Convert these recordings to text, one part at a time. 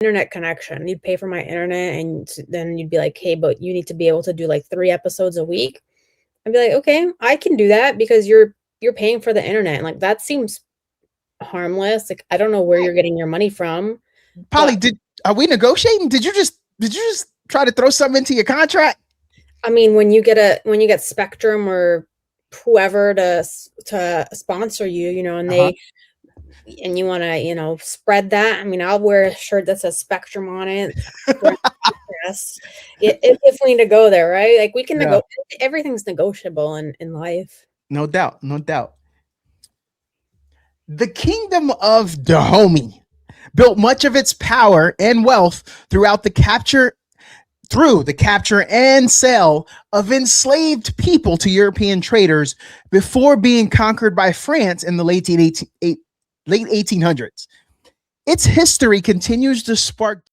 internet connection. You'd pay for my internet, and then you'd be like, hey, but you need to be able to do like 3 episodes a week. I'd be like, okay, I can do that because you're paying for the internet. And like that seems harmless. Like I don't know where you're getting your money from. Polly, But are we negotiating? Did you just try to throw something into your contract? I mean, when you get Spectrum or whoever to sponsor you, and and you want to, spread that. I mean, I'll wear a shirt that says Spectrum on it. Yes, if we need to go there, right? Like we can Yeah. everything's negotiable in life. No doubt, no doubt. The kingdom of Dahomey built much of its power and wealth through the capture and sale of enslaved people to European traders before being conquered by France in the late 1800s. Its history continues to spark.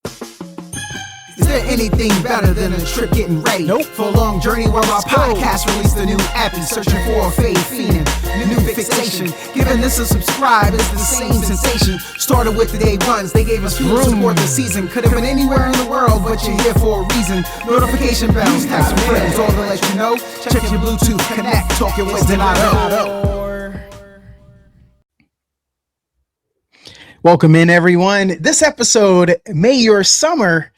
Is there anything better than a trip getting ready? Nope. For a long journey where our podcast released a new epi, searching for a fade fiend, new fixation. Giving this a subscribe is the same sensation. Started with the day ones, they gave us fuel to support the season. Could have been anywhere in the world, but you're here for a reason. Notification bells, text with friends, all to let you know. Check your Bluetooth, connect, talking with Delato. Welcome in, everyone. This episode, may your summer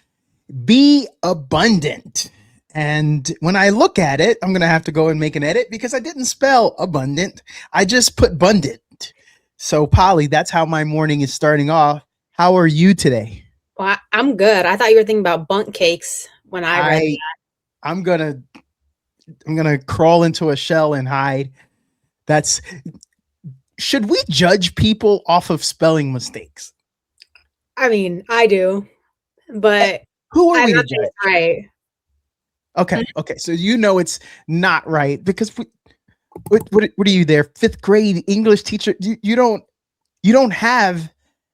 be abundant. And when I look at it, I'm going to have to go and make an edit because I didn't spell abundant. I just put abundant. So, Polly, that's how my morning is starting off. How are you today? Well, I'm good. I thought you were thinking about bundt cakes when I read that. I'm going to crawl into a shell and hide. Should we judge people off of spelling mistakes? I mean, I do, but who are we to judge? Right. Okay. So it's not right because what are you there? 5th grade English teacher? You don't have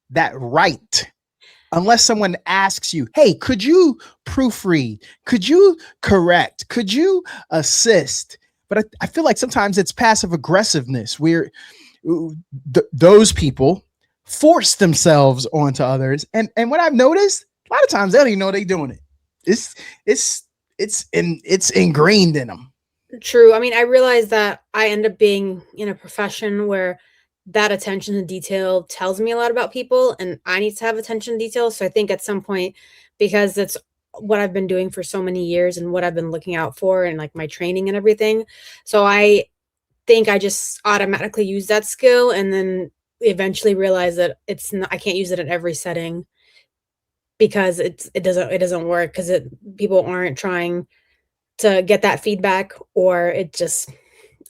that right unless someone asks you, hey, could you proofread? Could you correct? Could you assist? But I feel like sometimes it's passive aggressiveness where those people force themselves onto others. And what I've noticed, a lot of times they don't even know they're doing it. It's ingrained in them. True. I mean, I realize that I end up being in a profession where that attention to detail tells me a lot about people, and I need to have attention to detail. So I think at some point, because it's what I've been doing for so many years and what I've been looking out for and like my training and everything. So I think I just automatically use that skill and then eventually realize that I can't use it in every setting because it doesn't work because people aren't trying to get that feedback, or it's just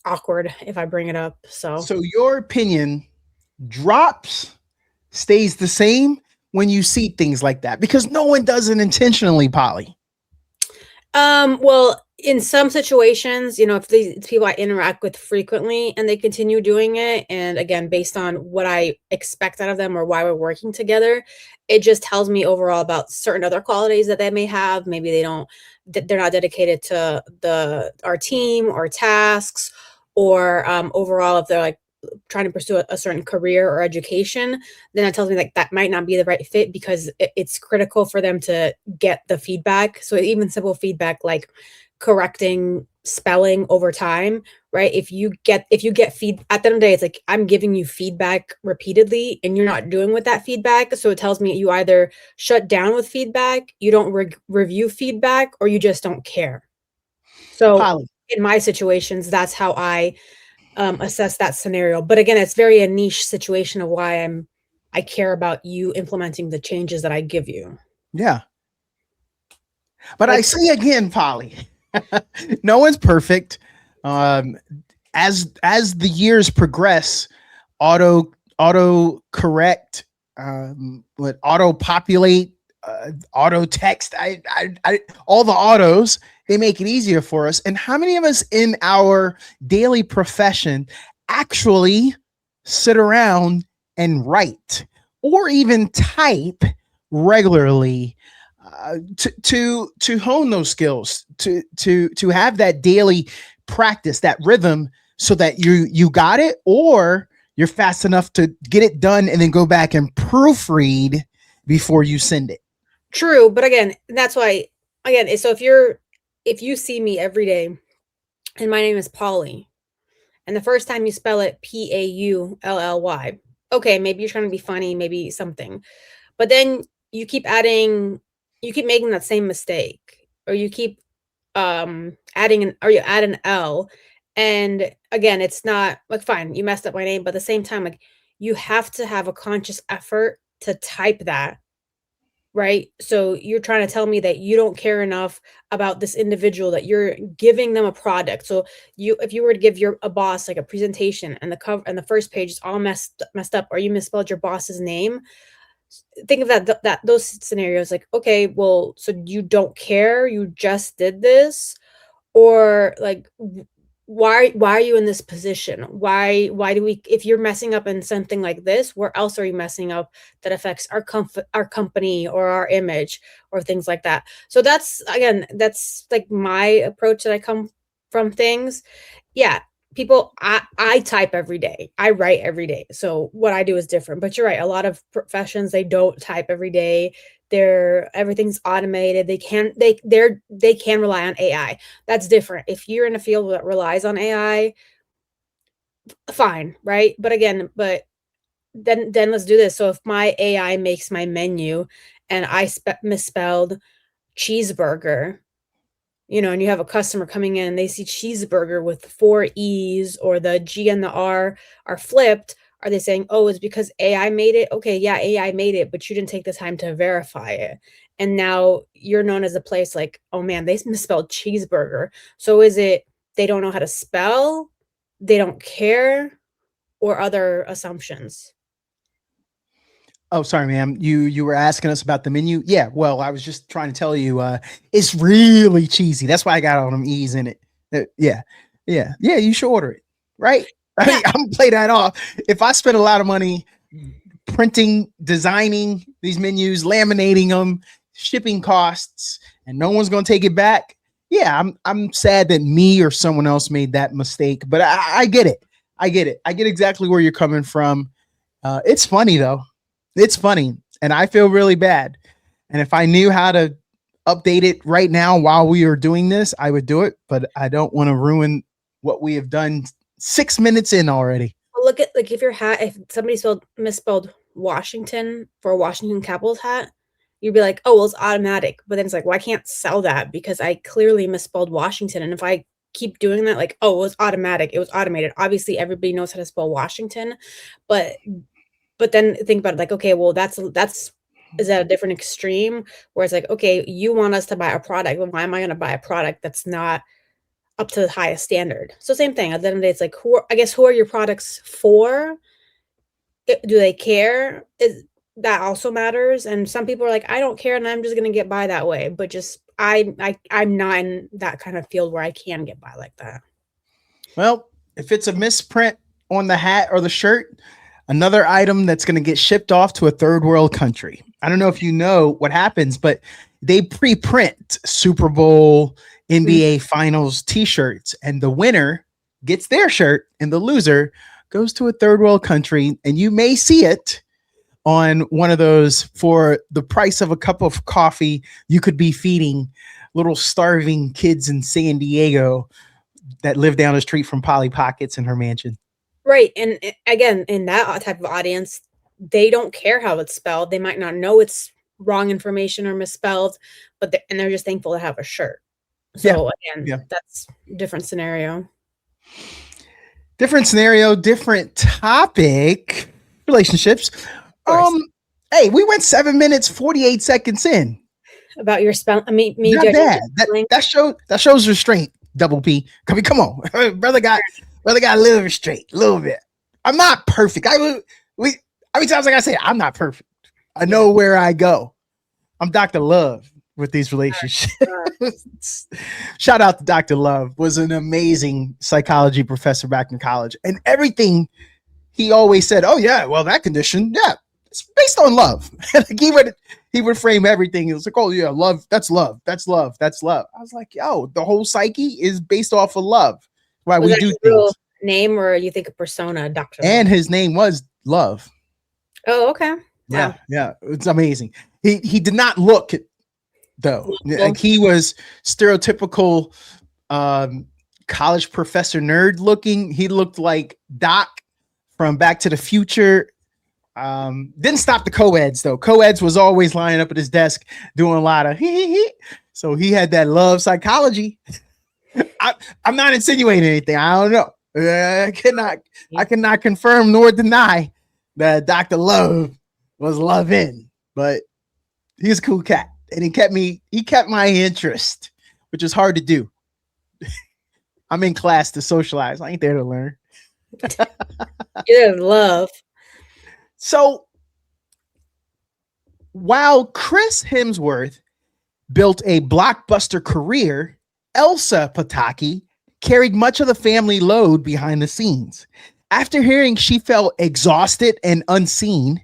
awkward if I bring it up. So your opinion stays the same when you see things like that because no one does it intentionally, Polly. Well, in some situations, if these people I interact with frequently and they continue doing it, and again, based on what I expect out of them or why we're working together, it just tells me overall about certain other qualities that they may have. Maybe they're not dedicated to our team or tasks, or overall, if they're like trying to pursue a certain career or education, then it tells me like that might not be the right fit because it's critical for them to get the feedback. So even simple feedback like correcting spelling over time, right? If you get feed at the end of the day, it's like I'm giving you feedback repeatedly and you're not doing with that feedback. So it tells me you either shut down with feedback, you don't review feedback, or you just don't care. So Polly, in my situations, that's how I assess that scenario. But again, it's very a niche situation of why I care about you implementing the changes that I give you. Yeah. But I say again, Polly, no one's perfect. As the years progress, auto correct, auto populate, auto text, all the autos, they make it easier for us. And how many of us in our daily profession actually sit around and write or even type regularly to hone those skills, to have that daily practice, that rhythm, so that you got it, or you're fast enough to get it done and then go back and proofread before you send it? True, but again, that's why again, so if you see me every day and my name is Polly, and the first time you spell it Paully, okay, maybe you're trying to be funny, maybe something. But then you keep adding you keep making that same mistake, or you keep adding an or you add an L, and again, it's not like fine, you messed up my name, but at the same time, like you have to have a conscious effort to type that. Right? So you're trying to tell me that you don't care enough about this individual, that you're giving them a product. So you if you were to give your a boss like a presentation and the cover and the first page is all messed up, or you misspelled your boss's name, think of that those scenarios like, okay, well, so you don't care, you just did this, or like why are you in this position? Why do we if you're messing up in something like this, where else are you messing up that affects our company or our image or things like that? So that's again, that's like my approach that I come from things. Yeah, people I type every day. I write every day. So what I do is different. But you're right, a lot of professions they don't type every day. They're everything's automated. They can rely on AI. That's different. If you're in a field that relies on AI, fine, right? But again, but then let's do this. So if my AI makes my menu and I misspelled cheeseburger, and you have a customer coming in, they see cheeseburger with 4 E's, or the G and the R are flipped. Are they saying, oh, it's because AI made it? Okay, yeah, AI made it, but you didn't take the time to verify it. And now you're known as a place like, oh man, they misspelled cheeseburger. So is it they don't know how to spell, they don't care, or other assumptions? Oh, sorry, ma'am. You were asking us about the menu. Yeah, well, I was just trying to tell you, it's really cheesy. That's why I got all them E's in it. Yeah, yeah. You should order it, right? I Yeah. mean, I'm gonna play that off. If I spend a lot of money printing, designing these menus, laminating them, shipping costs, and no one's gonna take it back. Yeah, I'm sad that me or someone else made that mistake, but I get it. I get it. I get exactly where you're coming from. It's funny though. It's funny, and I feel really bad. And if I knew how to update it right now while we are doing this, I would do it. But I don't want to ruin what we have done 6 minutes in already. Well, look at like if somebody misspelled Washington for a Washington Capitals hat, you'd be like, oh well, it's automatic. But then it's like, well, I can't sell that because I clearly misspelled Washington. And if I keep doing that, like, oh, it was automatic, it was automated. Obviously, everybody knows how to spell Washington, but then think about it, like, okay, well, that's is that a different extreme where it's like, okay, you want us to buy a product, well, why am I going to buy a product that's not up to the highest standard? So same thing. At the end of the day, it's like, who are your products for? Do they care? Is that also matters? And some people are like, I don't care, and I'm just gonna get by that way. But just I'm not in that kind of field where I can get by like that. Well, if it's a misprint on the hat or the shirt, another item that's going to get shipped off to a third world country. I don't know if you know what happens, but they pre-print Super Bowl, NBA Finals t-shirts, and the winner gets their shirt and the loser goes to a third world country, and you may see it on one of those. For the price of a cup of coffee, you could be feeding little starving kids in San Diego that live down the street from Polly Pockets in her mansion. Right, and again, in that type of audience, they don't care how it's spelled. They might not know it's wrong information or misspelled, but they're just thankful to have a shirt. Yeah. So again, Yeah. that's a different scenario. Different scenario, different topic. Relationships. Hey, we went 7 minutes, 48 seconds in. About your spell, I mean, me Not judging bad. That shows restraint. Double P. I mean, come on, brother got a little restraint, a little bit. I'm not perfect. How many times I gotta say I'm not perfect? I know where I go. I'm Dr. Love with these relationships. Shout out to Dr. Love. Was an amazing psychology professor back in college, and everything he always said, oh yeah, well, that condition, yeah, it's based on love. Like he would frame everything. He was like, oh yeah, love, that's love, that's love, that's love. I was like, yo, the whole psyche is based off of love. Why Was we that do his things. real name, or you think a persona, Doctor? And his name was Love. Oh, okay. Wow. Yeah, it's amazing. He did not look though. Well, Like he was stereotypical college professor nerd looking. He looked like Doc from Back to the Future. Didn't stop the co-eds though. Co-eds was always lining up at his desk doing a lot of he. So he had that love psychology. I'm not insinuating anything. I don't know. I cannot confirm nor deny that Dr. Love was loving, but he's a cool cat. And he kept my interest, which is hard to do. I'm in class to socialize. I ain't there to learn. you're in love. So while Chris Hemsworth built a blockbuster career, Elsa Pataki carried much of the family load behind the scenes. After hearing she felt exhausted and unseen,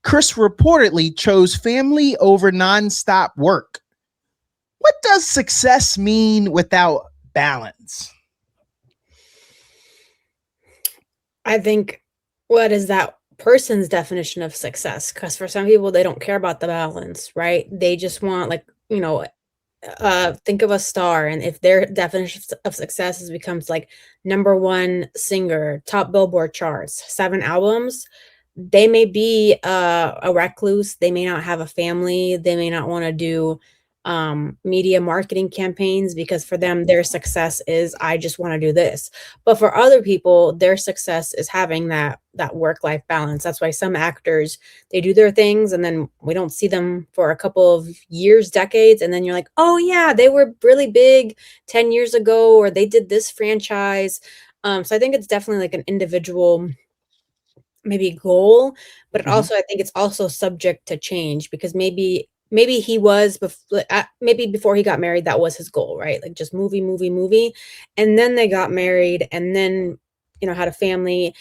Chris reportedly chose family over nonstop work. What does success mean without balance? I think what is that person's definition of success? Because for some people, they don't care about the balance, right? They just want, like, think of a star, and if their definition of success is becomes like number one singer, top Billboard charts, 7 albums, they may be a recluse. They may not have a family. They may not want to do media marketing campaigns, because for them, their success is, I just want to do this. But for other people, their success is having that work-life balance. That's why some actors, they do their things and then we don't see them for a couple of years, decades, and then you're like, oh yeah, they were really big 10 years ago, or they did this franchise. So I think it's definitely like an individual maybe goal, but it Mhm. also, I think it's also subject to change, because maybe he was maybe before he got married, that was his goal, right? Like just movie, and then they got married, and then had a family,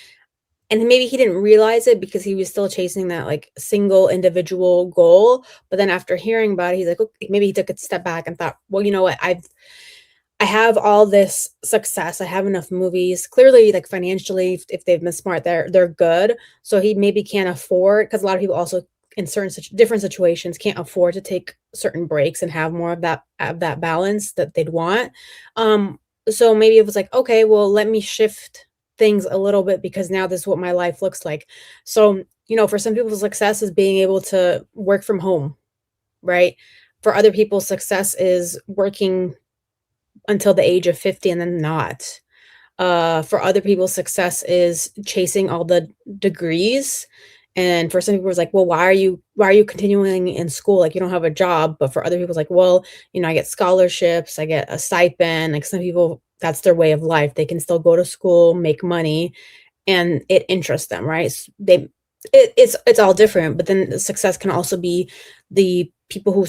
and maybe he didn't realize it because he was still chasing that like single individual goal. But then after hearing about it, he's like, okay, maybe he took a step back and thought, well, you know what, I have all this success. I have enough movies. Clearly, like financially, if they've been smart, they're good. So he maybe can't afford, because a lot of people also in certain different situations can't afford to take certain breaks and have more of that balance that they'd want. So maybe it was like, okay, well, let me shift things a little bit, because now this is what my life looks like. So, for some people, success is being able to work from home, right? For other people, success is working until the age of 50 and then not. For other people, success is chasing all the degrees. And for some people, it's like, well, why are you continuing in school? Like, you don't have a job. But for other people, it's like, well, I get scholarships, I get a stipend. Like some people, that's their way of life. They can still go to school, make money, and it interests them, right? It's all different. But then the success can also be the people who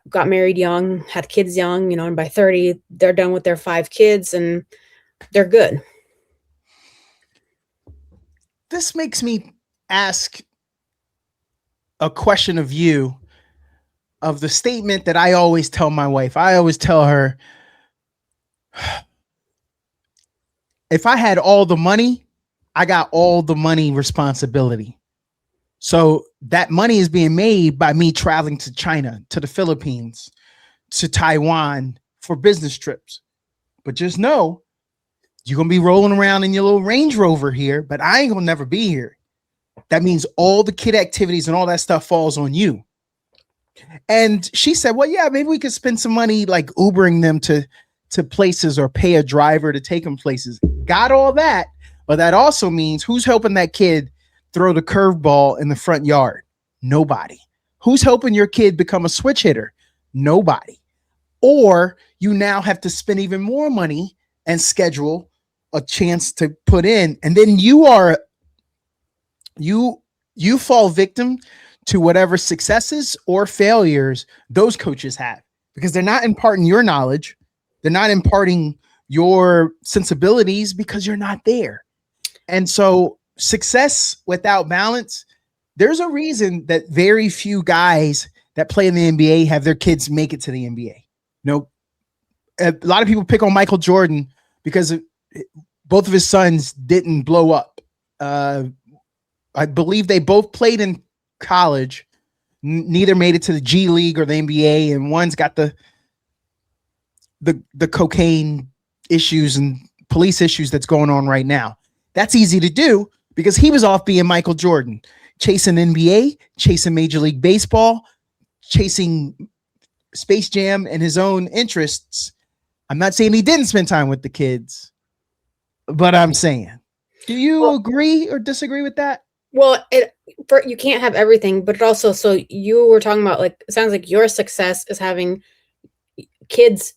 got married young, had kids young, and by 30 they're done with their 5 kids and they're good. This makes me ask a question of you, of the statement that I always tell my wife. I always tell her, if I had all the money, I got all the money responsibility. So that money is being made by me traveling to China, to the Philippines, to Taiwan for business trips. But just know, you're going to be rolling around in your little Range Rover here, but I ain't going to never be here. That means all the kid activities and all that stuff falls on you. And she said, well, yeah, maybe we could spend some money like Ubering them to places, or pay a driver to take them places. Got all that. But that also means, who's helping that kid throw the curveball in the front yard? Nobody. Who's helping your kid become a switch hitter? Nobody. Or you now have to spend even more money and schedule a chance to put in. And then you fall victim to whatever successes or failures those coaches have, because they're not imparting your knowledge. They're not imparting your sensibilities, because you're not there. And so success without balance, there's a reason that very few guys that play in the NBA have their kids make it to the NBA. A lot of people pick on Michael Jordan because both of his sons didn't blow up. I believe they both played in college. Neither made it to the G League or the NBA, and one's got the cocaine issues and police issues that's going on right now. That's easy to do because he was off being Michael Jordan, chasing NBA, chasing Major League Baseball, chasing Space Jam and his own interests. I'm not saying he didn't spend time with the kids, but I'm saying, do you agree or disagree with that? Well, you can't have everything, but it also, so you were talking about, like, it sounds like your success is having kids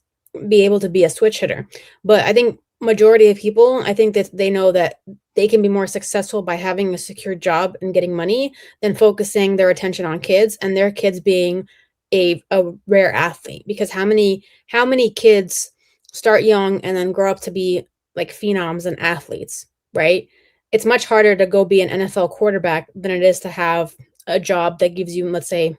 be able to be a switch hitter. But I think majority of people, I think that they know that they can be more successful by having a secure job and getting money than focusing their attention on kids, and their kids being a rare athlete. Because how many kids start young and then grow up to be like phenoms and athletes, right? It's much harder to go be an NFL quarterback than it is to have a job that gives you, let's say,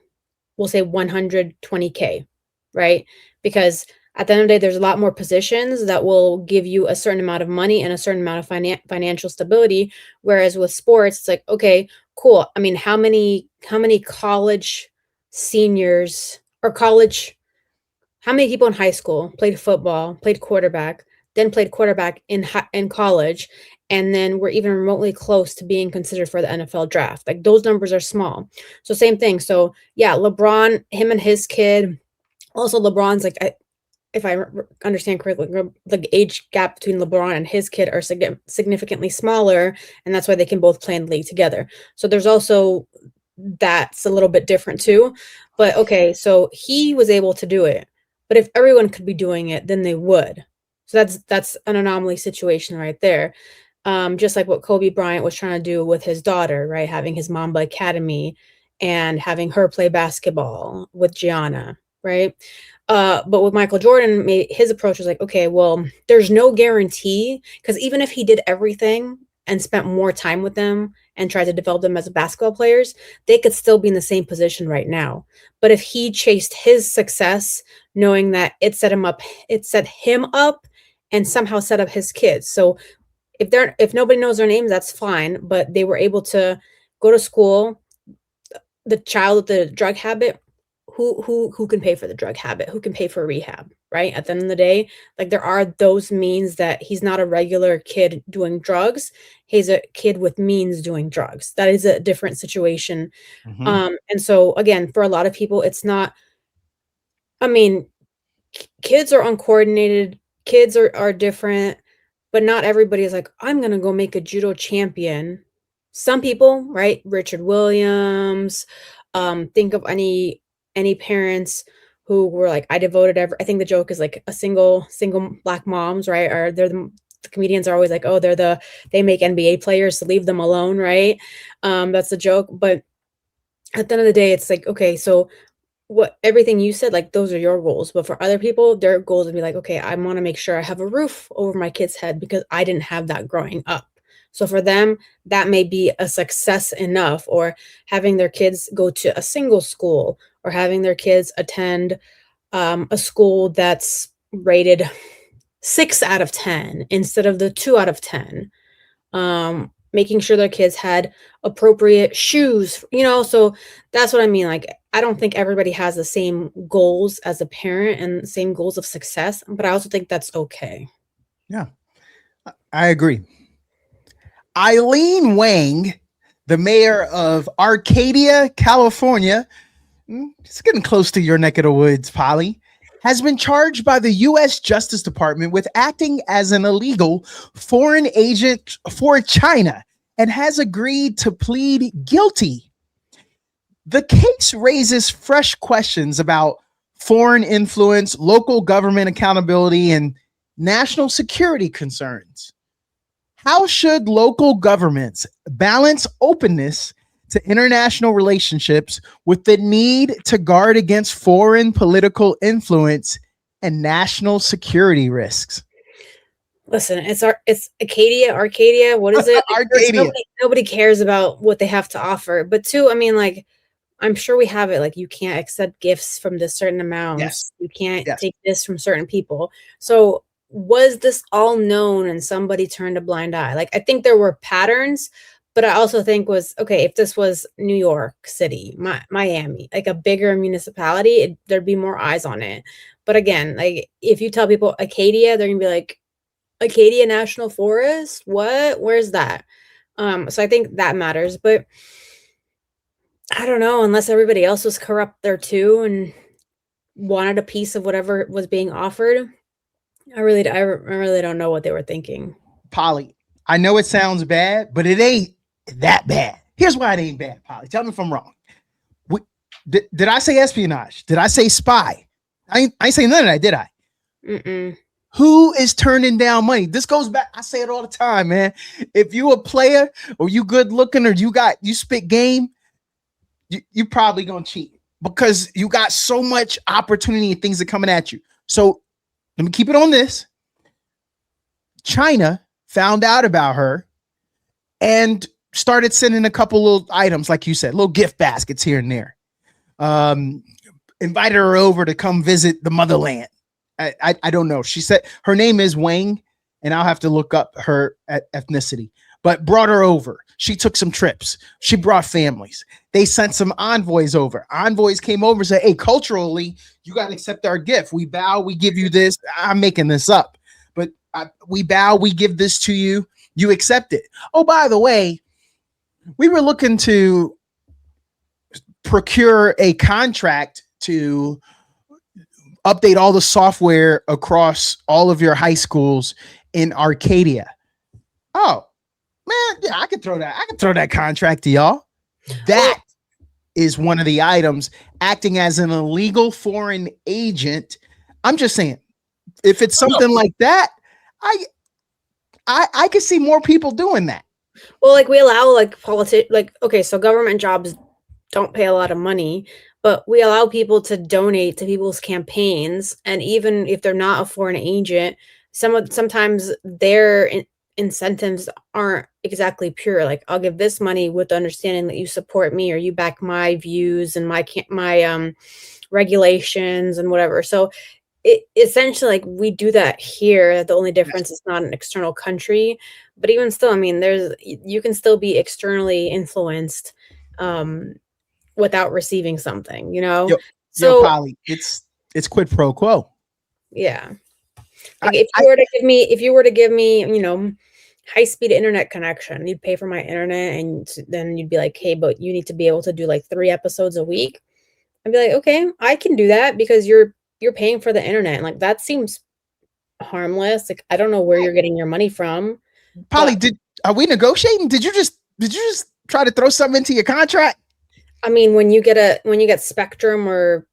we'll say 120K, right? Because at the end of the day, there's a lot more positions that will give you a certain amount of money and a certain amount of financial stability. Whereas with sports, it's like, okay, cool. I mean, how many college seniors or how many people in high school played football, played quarterback, then played quarterback in college, and then were even remotely close to being considered for the NFL draft? Like, those numbers are small. So same thing. So yeah, LeBron, him and his kid. Also, LeBron's like, if I understand correctly, the age gap between LeBron and his kid are significantly smaller, and that's why they can both play in the league together. So there's also, that's a little bit different too. But okay, so he was able to do it. But if everyone could be doing it, then they would. So that's an anomaly situation right there. Just like what Kobe Bryant was trying to do with his daughter, right? Having his Mamba Academy and having her play basketball with Gianna, right? But with Michael Jordan, his approach was like, okay, well, there's no guarantee, because even if he did everything and spent more time with them and tried to develop them as basketball players, they could still be in the same position right now. But if he chased his success, knowing that it set him up and somehow set up his kids. So if nobody knows their names, that's fine. But they were able to go to school. The child with the drug habit, who can pay for the drug habit? Who can pay for rehab? Right? At the end of the day, like, there are those means that he's not a regular kid doing drugs. He's a kid with means doing drugs. That is a different situation. And so again, for a lot of people, it's not. I mean, kids are uncoordinated. Kids are different, but not everybody is like, I'm gonna go make a judo champion. Some people, right? Richard Williams. Think of any parents who were like, I devoted I think the joke is like a single black moms, right? Or the comedians are always like, oh, they make NBA players, so leave them alone, right? That's the joke. But at the end of the day, it's like, okay, so everything you said, like, those are your goals. But for other people, their goals would be like, okay, I want to make sure I have a roof over my kid's head because I didn't have that growing up. So for them, that may be a success enough, or having their kids go to a single school, or having their kids attend a school that's rated 6 out of 10 instead of the 2 out of 10. Making sure their kids had appropriate shoes, so that's what I mean. Like, I don't think everybody has the same goals as a parent and the same goals of success, but I also think that's okay. Yeah, I agree. Eileen Wang, the mayor of Arcadia, California, it's getting close to your neck of the woods, Polly, has been charged by the U.S. Justice Department with acting as an illegal foreign agent for China and has agreed to plead guilty. The case raises fresh questions about foreign influence, local government accountability, and national security concerns. How should local governments balance openness to international relationships with the need to guard against foreign political influence and national security risks? Listen, it's Arcadia. What is it? Arcadia. Nobody cares about what they have to offer. But two, I mean, like, I'm sure we have it. Like, you can't accept gifts from this certain amounts. Yes. You can't take this from certain people. So was this all known and somebody turned a blind eye? Like, I think there were patterns, but I also think was okay if this was New York City, Miami, like a bigger municipality, there'd be more eyes on it. But again, like if you tell people Acadia, they're gonna be like, Acadia National Forest, what? Where's that? So I think that matters, but I don't know, unless everybody else was corrupt there too and wanted a piece of whatever was being offered. I really don't know what they were thinking. Polly, I know it sounds bad, but it ain't that bad. Here's why it ain't bad, Polly. Tell me if I'm wrong. We, did I say espionage? Did I say spy? I ain't saying none of that, did I? Mm-mm. Who is turning down money? This goes back. I say it all the time, man. If you a player or you good looking or you spit game, you probably gonna cheat because you got so much opportunity and things are coming at you. So let me keep it on this. China found out about her and started sending a couple little items, like you said, little gift baskets here and there. Invited her over to come visit the motherland. I don't know. She said her name is Wang, and I'll have to look up her ethnicity, but brought her over. She took some trips. She brought families. They sent some envoys over. Envoys came over and said, hey, culturally, you got to accept our gift. We bow, we give you this. I'm making this up, but we bow, we give this to you. You accept it. Oh, by the way, we were looking to procure a contract to update all the software across all of your high schools in Arcadia. Oh, man, yeah, I could throw that contract to y'all. That is one of the items, acting as an illegal foreign agent. I'm just saying, if it's something like that, I could see more people doing that. Well, like we allow like okay, so government jobs don't pay a lot of money, but we allow people to donate to people's campaigns, and even if they're not a foreign agent, sometimes their incentives aren't exactly pure. Like I'll give this money with the understanding that you support me or you back my views and my regulations and whatever. So it essentially, like, we do that here. The only difference is not an external country, but even still, I mean, you can still be externally influenced without receiving something, you know? Yo, So Polly, it's quid pro quo. yeah. I, Like if you were to give me, you know, high speed internet connection, you'd pay for my internet and then you'd be like, hey, but you need to be able to do like 3 episodes a week. I'd be like, okay, I can do that because you're paying for the internet. Like that seems harmless. Like I don't know where you're getting your money from. Polly, But are we negotiating? Did you just try to throw something into your contract? I mean, when you get Spectrum or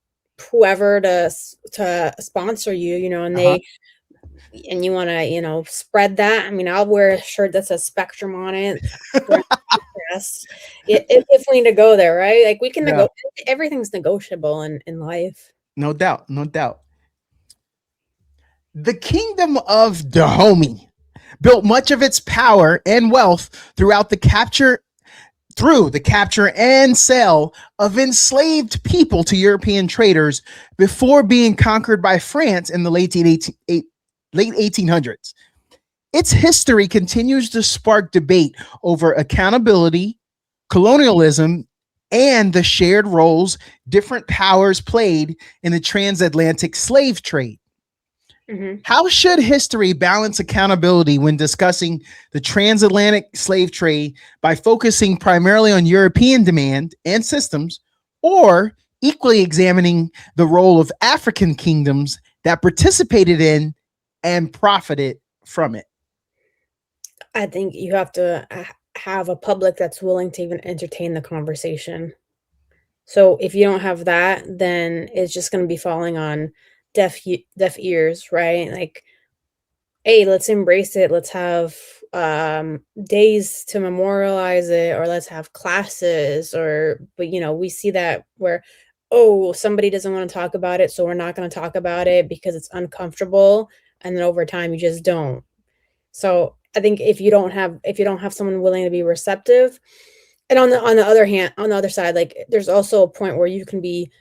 whoever to sponsor you, you know, and and you want to, you know, spread that. I mean, I'll wear a shirt that says Spectrum on it. If we need to go there, right? Like we can negotiate. Everything's negotiable in life. No doubt, no doubt. The kingdom of Dahomey built much of its power and wealth through the capture and sale of enslaved people to European traders before being conquered by France in the late 1800s. Its history continues to spark debate over accountability, colonialism, and the shared roles different powers played in the transatlantic slave trade. Mm-hmm. How should history balance accountability when discussing the transatlantic slave trade by focusing primarily on European demand and systems, or equally examining the role of African kingdoms that participated in and profited from it? I think you have to have a public that's willing to even entertain the conversation. So if you don't have that, then it's just going to be falling on deaf ears, right? Like, hey, let's embrace it. Let's have days to memorialize it, or let's have classes, but you know, we see that where, oh, somebody doesn't want to talk about it, so we're not going to talk about it because it's uncomfortable, and then over time you just don't. So I think if you don't have someone willing to be receptive, and on the other hand, on the other side, like there's also a point where you can be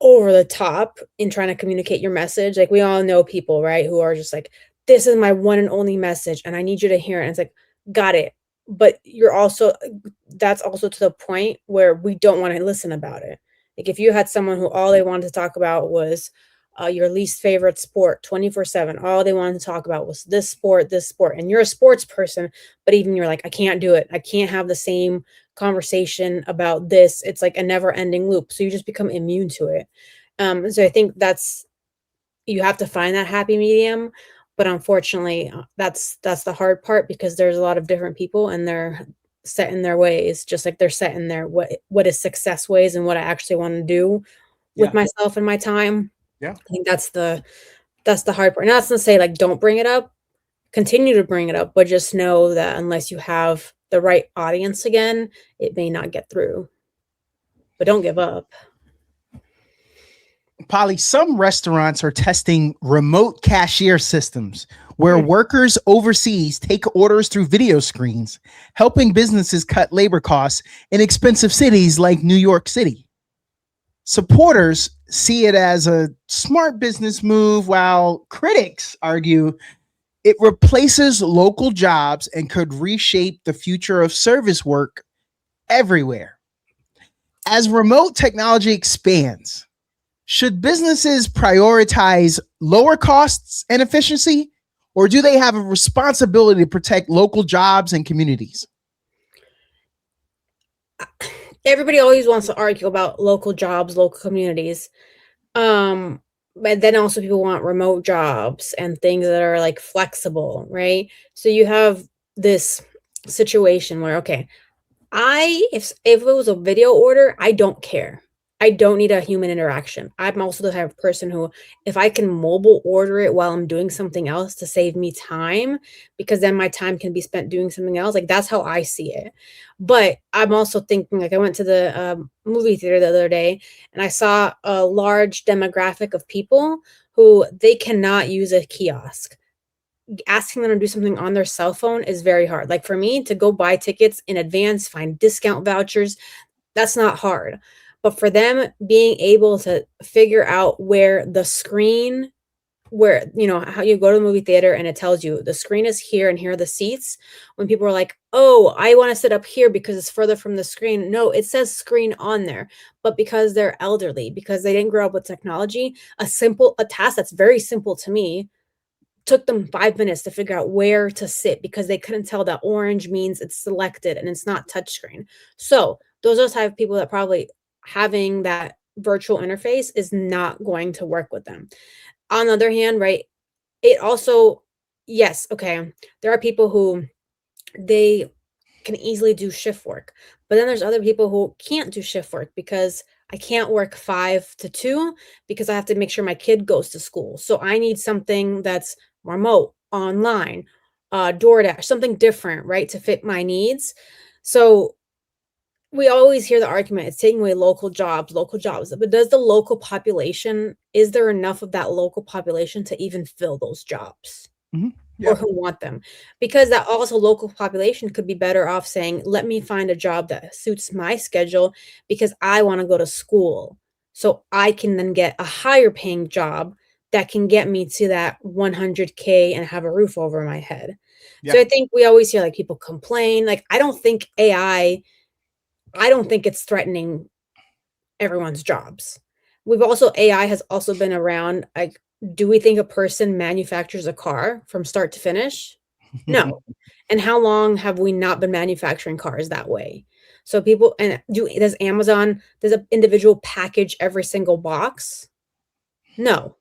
over the top in trying to communicate your message. Like we all know people, right, who are just like, this is my one and only message and I need you to hear it. And it's like, got it. but you're also that's also to the point where we don't want to listen about it. Like if you had someone who all they wanted to talk about was your least favorite sport 24/7, all they wanted to talk about was this sport, and you're a sports person, but even you're like, I can't do it. I can't have the same conversation about this. It's like a never ending loop. So you just become immune to it. So I think you have to find that happy medium, but unfortunately, that's the hard part because there's a lot of different people and they're set in their ways, just like they're set in their what is success ways and what I actually want to do with Yeah. myself and my time. Yeah. I think that's the hard part. Not to say like don't bring it up, continue to bring it up, but just know that unless you have the right audience again, it may not get through. But don't give up. Polly, some restaurants are testing remote cashier systems where Mm. workers overseas take orders through video screens, helping businesses cut labor costs in expensive cities like New York City. Supporters see it as a smart business move, while critics argue it replaces local jobs and could reshape the future of service work everywhere. As remote technology expands, should businesses prioritize lower costs and efficiency, or do they have a responsibility to protect local jobs and communities? Everybody always wants to argue about local jobs, local communities. But then also people want remote jobs and things that are like flexible, right? So you have this situation where, okay, if it was a video order, I don't care. I don't need a human interaction. I'm also the type of person who, if I can mobile order it while I'm doing something else to save me time, because then my time can be spent doing something else, like that's how I see it. But I'm also thinking, like I went to the movie theater the other day and I saw a large demographic of people who they cannot use a kiosk. Asking them to do something on their cell phone is very hard. Like for me to go buy tickets in advance, find discount vouchers, that's not hard. But for them being able to figure out where the screen, where, how you go to the movie theater and it tells you the screen is here and here are the seats. When people are like, oh, I want to sit up here because it's further from the screen. No, it says screen on there. But because they're elderly, because they didn't grow up with technology, a task that's very simple to me took them 5 minutes to figure out where to sit because they couldn't tell that orange means it's selected and it's not touchscreen. So those are the type of people that probably having that virtual interface is not going to work with them. On the other hand, right, it also, yes, okay, there are people who they can easily do shift work, but then there's other people who can't do shift work because I can't work 5 to 2 because I have to make sure my kid goes to school. So I need something that's remote, online, DoorDash, something different, right, to fit my needs. So we always hear the argument it's taking away local jobs. But does the local population, is there enough of that local population to even fill those jobs? Mhm. Or Yeah. who want them? Because that also local population could be better off saying, let me find a job that suits my schedule because I want to go to school. So I can then get a higher paying job that can get me to that 100K and have a roof over my head. So Yeah. I think we always hear like people complain. Like I don't think it's threatening everyone's jobs. AI has also been around. Like, do we think a person manufactures a car from start to finish? No. And how long have we not been manufacturing cars that way? So people, and does an individual package every single box? No.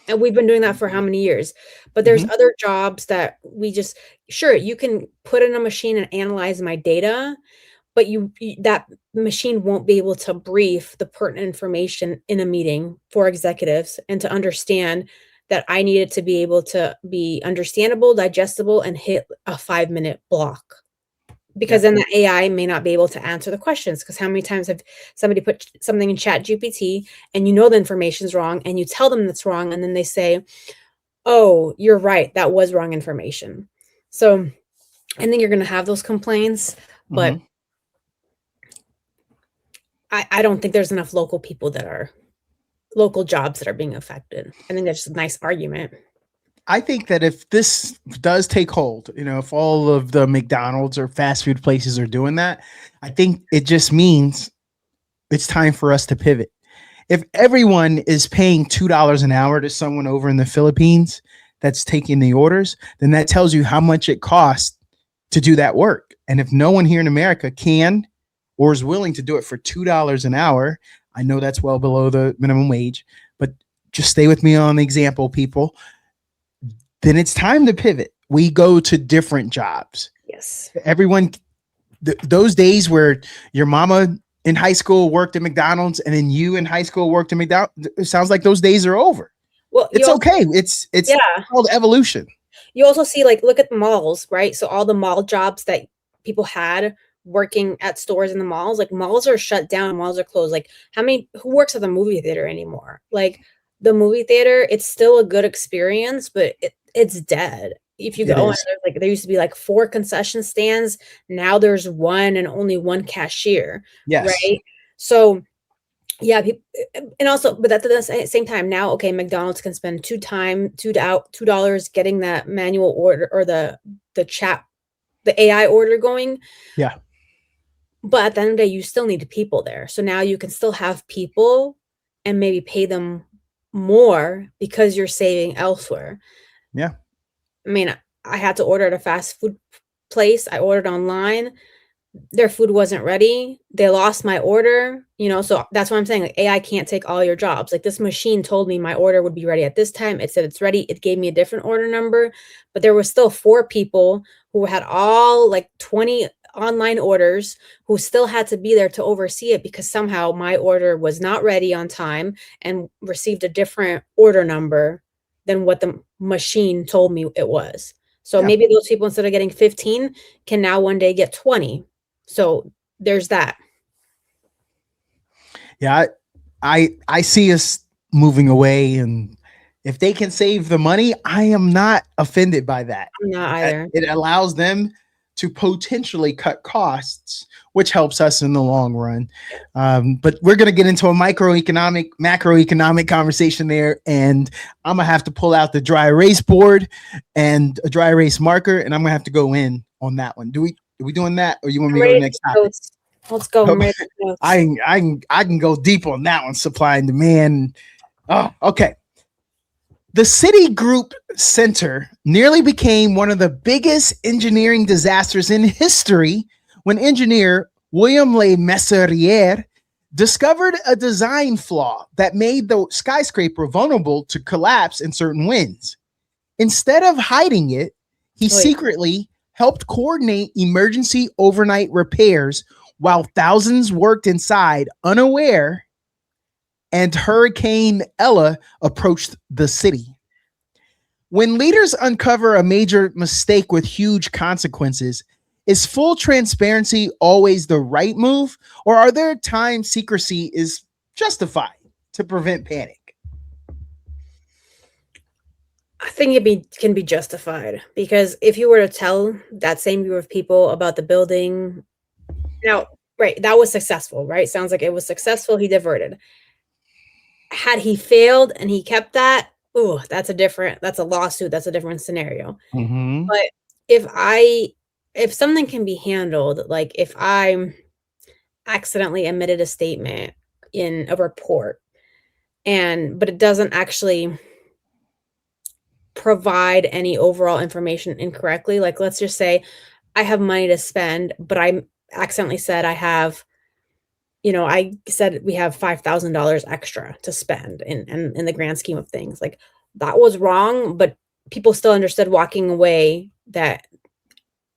And we've been doing that for how many years? But there's Mhm. other jobs that sure, you can put in a machine and analyze my data, but that machine won't be able to brief the pertinent information in a meeting for executives and to understand that I need it to be able to be understandable, digestible, and hit a 5-minute block. Because Yeah. then the AI may not be able to answer the questions. Because how many times have somebody put something in Chat GPT and you know the information's wrong and you tell them that's wrong, and then they say, oh, you're right, that was wrong information. So I think you're gonna have those complaints, but Mhm. I don't think there's enough local jobs that are being affected. I think that's just a nice argument. I think that if this does take hold, if all of the McDonald's or fast food places are doing that, I think it just means it's time for us to pivot. If everyone is paying $2 an hour to someone over in the Philippines that's taking the orders, then that tells you how much it costs to do that work. And if no one here in America can or is willing to do it for $2 an hour, I know that's well below the minimum wage, but just stay with me on the example, people. Then it's time to pivot. We go to different jobs. Yes. Everyone, those days where your mama in high school worked at McDonald's and then you in high school worked at McDonald's, it sounds like those days are over. Well, It's okay. It's yeah. called evolution. You also see, like, look at the malls, right? So all the mall jobs that people had working at stores in the malls, like malls are shut down, malls are closed. Like, who works at the movie theater anymore? Like, the movie theater, it's still a good experience, but it's dead. If you go in, there used to be like 4 concession stands. Now there's one and only one cashier. Yes. Right. So yeah, and also, but at the same time, now, okay, McDonald's can spend $2 getting that manual order or the chat, the AI order going. Yeah. But at the end of the day, you still need people there. So now you can still have people and maybe pay them more because you're saving elsewhere. Yeah. I mean, I had to order at a fast food place. I ordered online. Their food wasn't ready. They lost my order, so that's what I'm saying. Like, AI can't take all your jobs. Like, this machine told me my order would be ready at this time. It said it's ready. It gave me a different order number, but there was still 4 people who had all like 20 online orders who still had to be there to oversee it because somehow my order was not ready on time and received a different order number than what the machine told me it was. So maybe those people, instead of getting 15, can now one day get 20. So there's that. Yeah, I see us moving away, and if they can save the money, I am not offended by that. I'm not either. It allows them to potentially cut costs, which helps us in the long run. But we're going to get into a macroeconomic conversation there, and I'm going to have to pull out the dry erase board and a dry erase marker, and I'm going to have to go in on that one. Are we doing that, or you want me to go to the next topic? Let's go. I can go deep on that one. Supply and demand. Oh, okay. The Citigroup Center nearly became one of the biggest engineering disasters in history when engineer William Le Mesurier discovered a design flaw that made the skyscraper vulnerable to collapse in certain winds. Instead of hiding it, he secretly helped coordinate emergency overnight repairs while thousands worked inside unaware, and Hurricane Ella approached the city. When leaders uncover a major mistake with huge consequences, is full transparency always the right move, or are there times secrecy is justified to prevent panic? I think it can be justified, because if you were to tell that same group of people about the building, now, right, that was successful, right? Sounds like it was successful. He diverted. Had he failed and he kept that, that's a lawsuit. That's a different scenario. Mm-hmm. But if something can be handled, like if I accidentally omitted a statement in a report but it doesn't actually provide any overall information incorrectly. Like, let's just say I have money to spend, but I accidentally said I said we have $5,000 extra to spend in the grand scheme of things. Like, that was wrong, but people still understood walking away that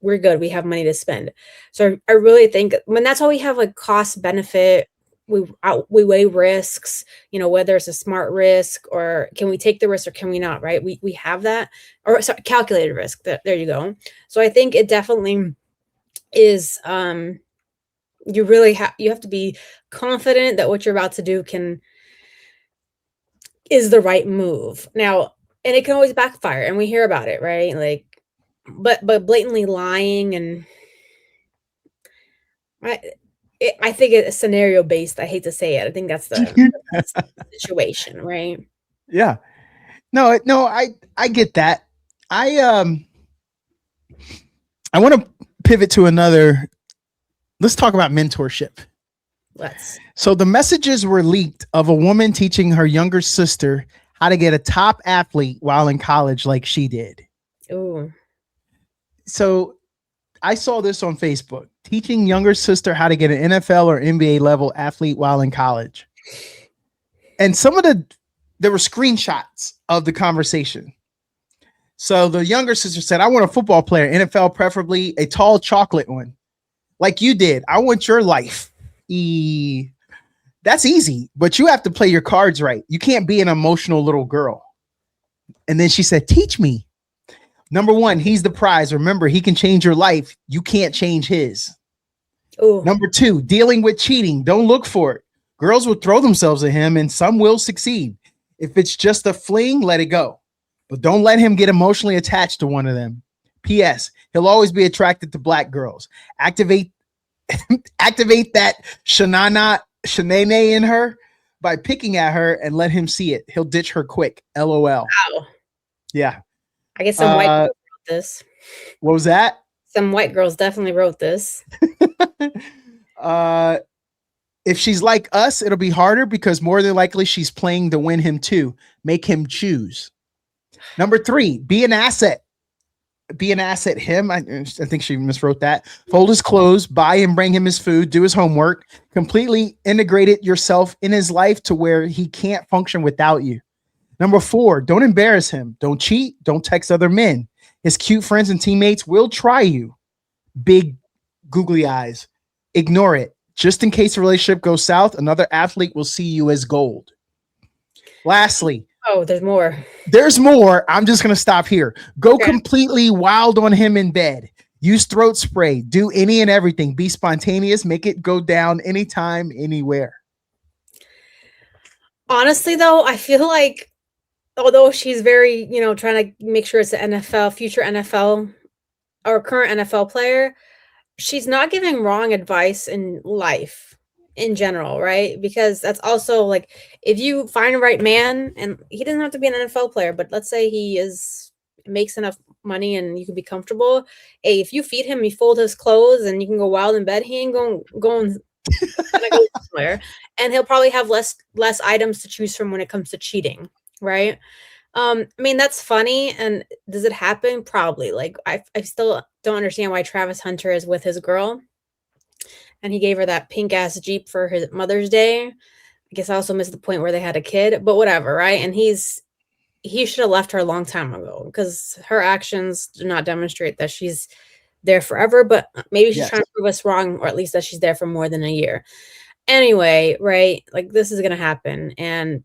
we're good. We have money to spend. So I really think that's why we have like cost benefit. We weigh risks, whether it's a smart risk or can we take the risk or can we not, right? We have that, or sorry, calculated risk. There you go. So I think it definitely is, you have to be confident that what you're about to do is the right move. Now, and it can always backfire, and we hear about it, right? Like, but blatantly lying and I think it's scenario based. I hate to say it. I think that's the situation, right? Yeah. No, I get that. I I want to pivot to another. Let's talk about mentorship. Let's. So the messages were leaked of a woman teaching her younger sister how to get a top athlete while in college like she did. Ooh. So I saw this on Facebook, teaching younger sister how to get an NFL or NBA level athlete while in college. And there were screenshots of the conversation. So the younger sister said, I want a football player, NFL, preferably a tall chocolate one, like you did. I want your life. That's easy, but you have to play your cards right. You can't be an emotional little girl. And then she said, teach me. Number one, he's the prize. Remember, he can change your life. You can't change his. Ooh. Number two, dealing with cheating. Don't look for it. Girls will throw themselves at him and some will succeed. If it's just a fling, let it go. But don't let him get emotionally attached to one of them. P.S. He'll always be attracted to black girls. Activate that shenane in her by picking at her and let him see it. He'll ditch her quick. LOL. Wow. Yeah. I guess some white girls wrote this. What was that? Some white girls definitely wrote this. If she's like us, it'll be harder because more than likely she's playing to win him too. Make him choose. Number three, be an asset. Be an asset. Him. I think she miswrote that. Fold his clothes, buy and bring him his food, do his homework, completely integrate it yourself in his life to where he can't function without you. Number four, don't embarrass him. Don't cheat. Don't text other men. His cute friends and teammates will try you. Big googly eyes. Ignore it. Just in case the relationship goes south, another athlete will see you as gold. Lastly, oh, there's more. There's more. I'm just going to stop here. Go completely wild on him in bed. Use throat spray. Do any and everything. Be spontaneous. Make it go down anytime, anywhere. Honestly, though, I feel like although she's very, trying to make sure it's an NFL, future NFL or current NFL player, she's not giving wrong advice in life in general, right? Because that's also like, if you find a right man, and he doesn't have to be an NFL player, but let's say makes enough money and you can be comfortable. Hey, if you feed him, you fold his clothes and you can go wild in bed, he ain't going go somewhere. And he'll probably have less items to choose from when it comes to cheating, right? I mean, that's funny. And does it happen? Probably. Like, I still don't understand why Travis Hunter is with his girl. And he gave her that pink ass Jeep for his Mother's Day. I guess I also missed the point where they had a kid, but whatever, right? And he should have left her a long time ago because her actions do not demonstrate that she's there forever, but maybe she's trying to prove us wrong, or at least that she's there for more than a year. Anyway, right? Like, this is going to happen. And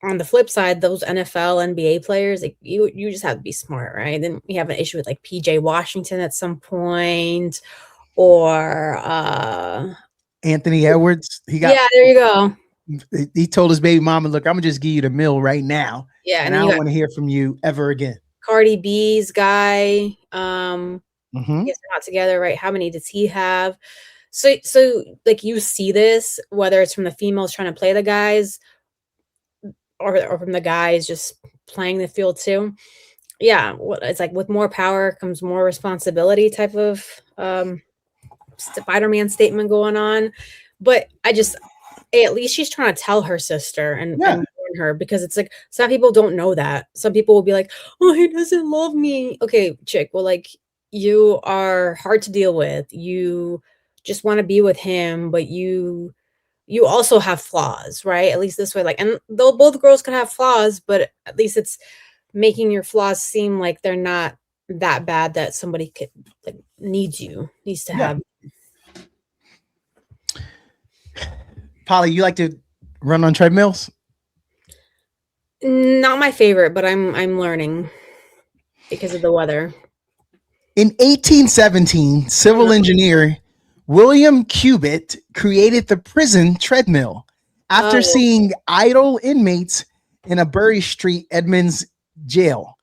on the flip side, those NFL, NBA players, like you just have to be smart, right? Then we have an issue with like PJ Washington at some point, or Anthony Edwards. Yeah, there you go. He told his baby mama, look, I'm gonna just give you the mill right now. Yeah, and I don't want to hear from you ever again. Cardi B's guy. I guess they're not together, right? How many does he have? So like, you see this, whether it's from the females trying to play the guys, or from the guys just playing the field too. Yeah, it's like, with more power comes more responsibility type of Spider-Man statement going on. But at least she's trying to tell her sister and warn her, because it's like, some people don't know that. Some people will be like, oh, he doesn't love me. Okay, chick, well, like, you are hard to deal with. You just want to be with him, but you also have flaws, right? At least this way, like, and though both girls can have flaws, but at least it's making your flaws seem like they're not that bad that somebody could, like, needs to have. Polly, you like to run on treadmills? Not my favorite, but I'm learning because of the weather. In 1817, civil engineer William Cubitt created the prison treadmill after seeing idle inmates in a Bury Street Edmonds jail,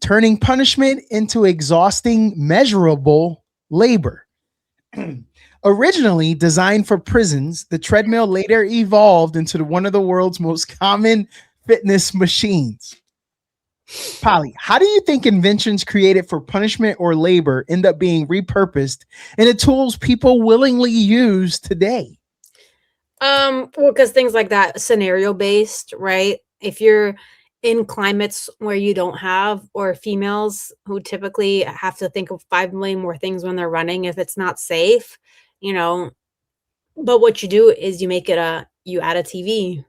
turning punishment into exhausting, measurable labor. Originally designed for prisons, the treadmill later evolved into one of the world's most common fitness machines. Polly, how do you think inventions created for punishment or labor end up being repurposed into tools people willingly use today? Well, because things like that, scenario based, right? If you're in climates where you don't have, or females who typically have to think of 5 million more things when they're running if it's not safe, you know. But what you do is you add a TV,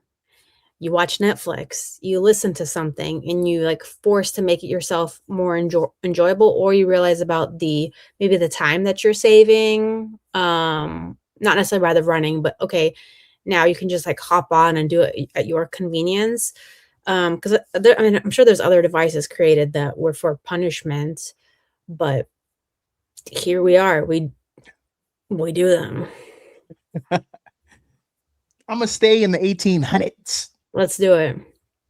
you watch Netflix, you listen to something, and you like force to make it yourself more enjoyable, or you realize about maybe the time that you're saving. Not necessarily by the running, but okay, now you can just like hop on and do it at your convenience. Because I mean, I'm sure there's other devices created that were for punishment, but here we are. We do them. I'm going to stay in the 1800s. Let's do it.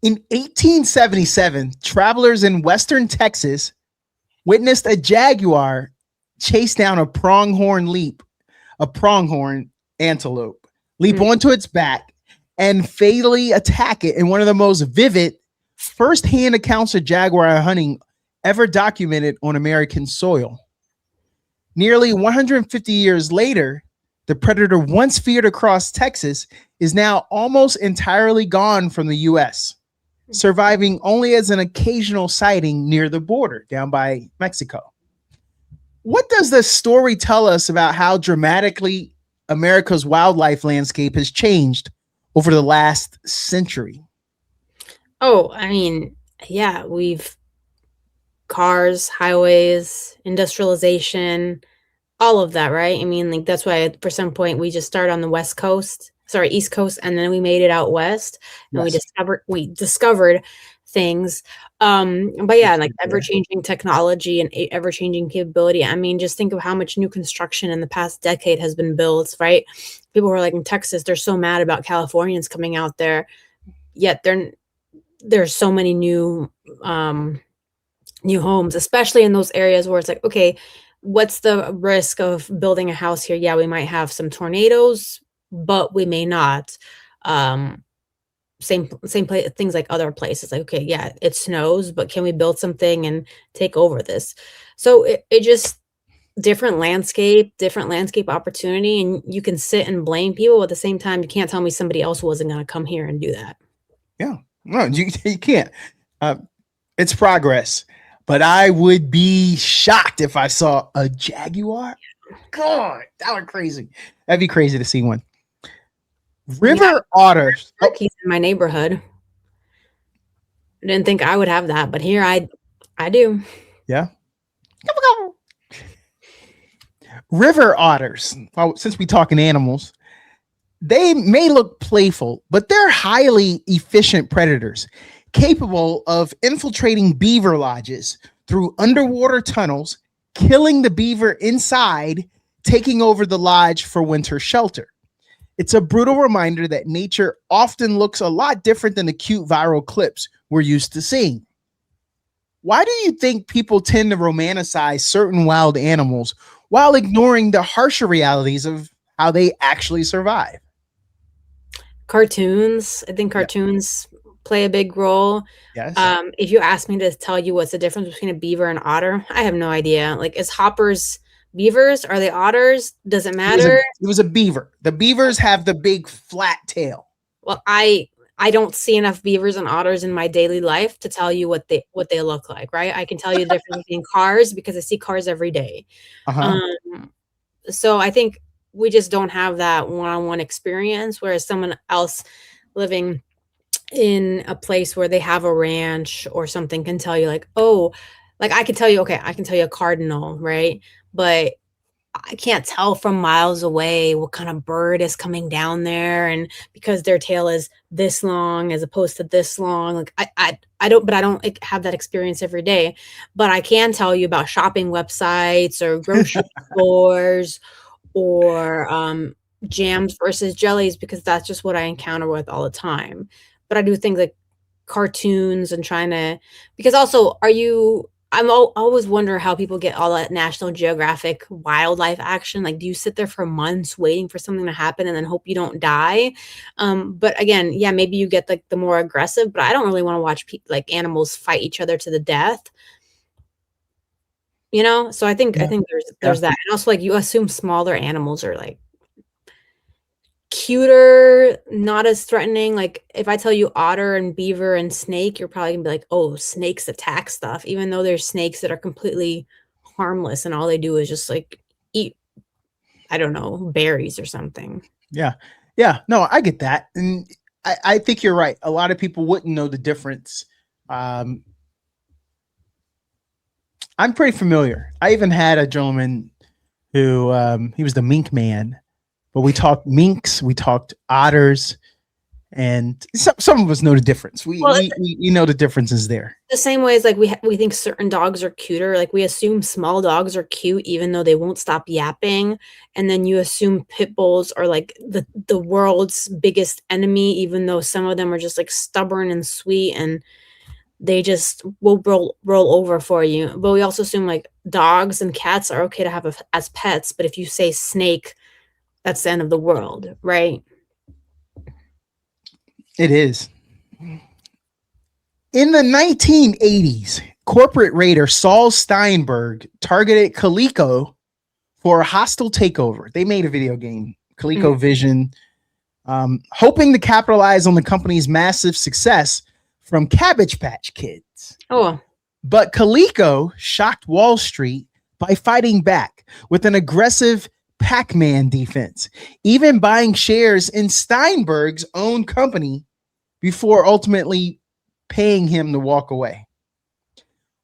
In 1877, travelers in western Texas witnessed a jaguar chase down a pronghorn antelope, leap onto its back, and fatally attack it in one of the most vivid first-hand accounts of jaguar hunting ever documented on American soil. Nearly 150 years later, the predator once feared across Texas is now almost entirely gone from the U.S., surviving only as an occasional sighting near the border down by Mexico. What does the story tell us about how dramatically America's wildlife landscape has changed over the last century? Oh, I mean, yeah, we've cars, highways, industrialization, all of that, right? I mean, like that's why for some point we just started on the East Coast, and then we made it out west, and Yes. we discovered things. But yeah, like ever-changing technology and ever-changing capability. I mean, just think of how much new construction in the past decade has been built, right? People were like in Texas, they're so mad about Californians coming out there, yet there's so many new homes, especially in those areas where it's like, okay, what's the risk of building a house here? Yeah, we might have some tornadoes, but we may not. Same place, things like other places. Like, okay, yeah, it snows, but can we build something and take over this? So it just different landscape opportunity, and you can sit and blame people, but at the same time, you can't tell me somebody else wasn't going to come here and do that. Yeah, no, you can't. It's progress, but I would be shocked if I saw a jaguar. God, that would crazy. That'd be crazy to see one. River otters. Turkeys in my neighborhood. Didn't think I would have that, but here I do. Yeah. River otters. Well, since we talking animals, they may look playful, but they're highly efficient predators, capable of infiltrating beaver lodges through underwater tunnels, killing the beaver inside, taking over the lodge for winter shelter. It's a brutal reminder that nature often looks a lot different than the cute viral clips we're used to seeing. Why do you think people tend to romanticize certain wild animals while ignoring the harsher realities of how they actually survive? Cartoons. I think cartoons play a big role. Yes. If you ask me to tell you what's the difference between a beaver and otter, I have no idea. Like, is hoppers beavers? Are they otters? Does it matter? It was a beaver. The beavers have the big flat tail. Well, I don't see enough beavers and otters in my daily life to tell you what they look like, right? I can tell you the difference between cars because I see cars every day. Uh-huh. So I think we just don't have that one-on-one experience, whereas someone else living in a place where they have a ranch or something can tell you like, oh, like I can tell you a cardinal, right? But I can't tell from miles away what kind of bird is coming down there, and because their tail is this long as opposed to this long, like I don't like, have that experience every day. But I can tell you about shopping websites or grocery stores or jams versus jellies, because that's just what I encounter with all the time. But I do think like cartoons and trying to, because also, are you always wonder how people get all that National Geographic wildlife action. Like, do you sit there for months waiting for something to happen and then hope you don't die? But again, yeah, maybe you get like the more aggressive, but I don't really want to watch like animals fight each other to the death. So I Yeah. think Yeah. there's that. And also, like, you assume smaller animals are like cuter, not as threatening. Like, if I tell you otter and beaver and snake, you're probably gonna be like, oh, snakes attack stuff, even though there's snakes that are completely harmless and all they do is just like eat, I don't know, berries or something. Yeah. Yeah. No, I get that. And I think you're right. A lot of people wouldn't know the difference. Um, I'm pretty familiar. I even had a gentleman who he was the mink man, but we talked minks, we talked otters, and some of us know the difference. Well, We know the differences there. the same way as like we think certain dogs are cuter, like we assume small dogs are cute even though they won't stop yapping, and then you assume pit bulls are like the world's biggest enemy, even though some of them are just like stubborn and sweet and they just will roll over for you. But we also assume like dogs and cats are okay to have as pets, but if you say snake, that's the end of the world, right? It is. In the 1980s, corporate raider Saul Steinberg targeted Coleco for a hostile takeover. They made a video game, ColecoVision, hoping to capitalize on the company's massive success from Cabbage Patch Kids. Oh, But Coleco shocked Wall Street by fighting back with an aggressive Pac-Man defense, even buying shares in Steinberg's own company before ultimately paying him to walk away.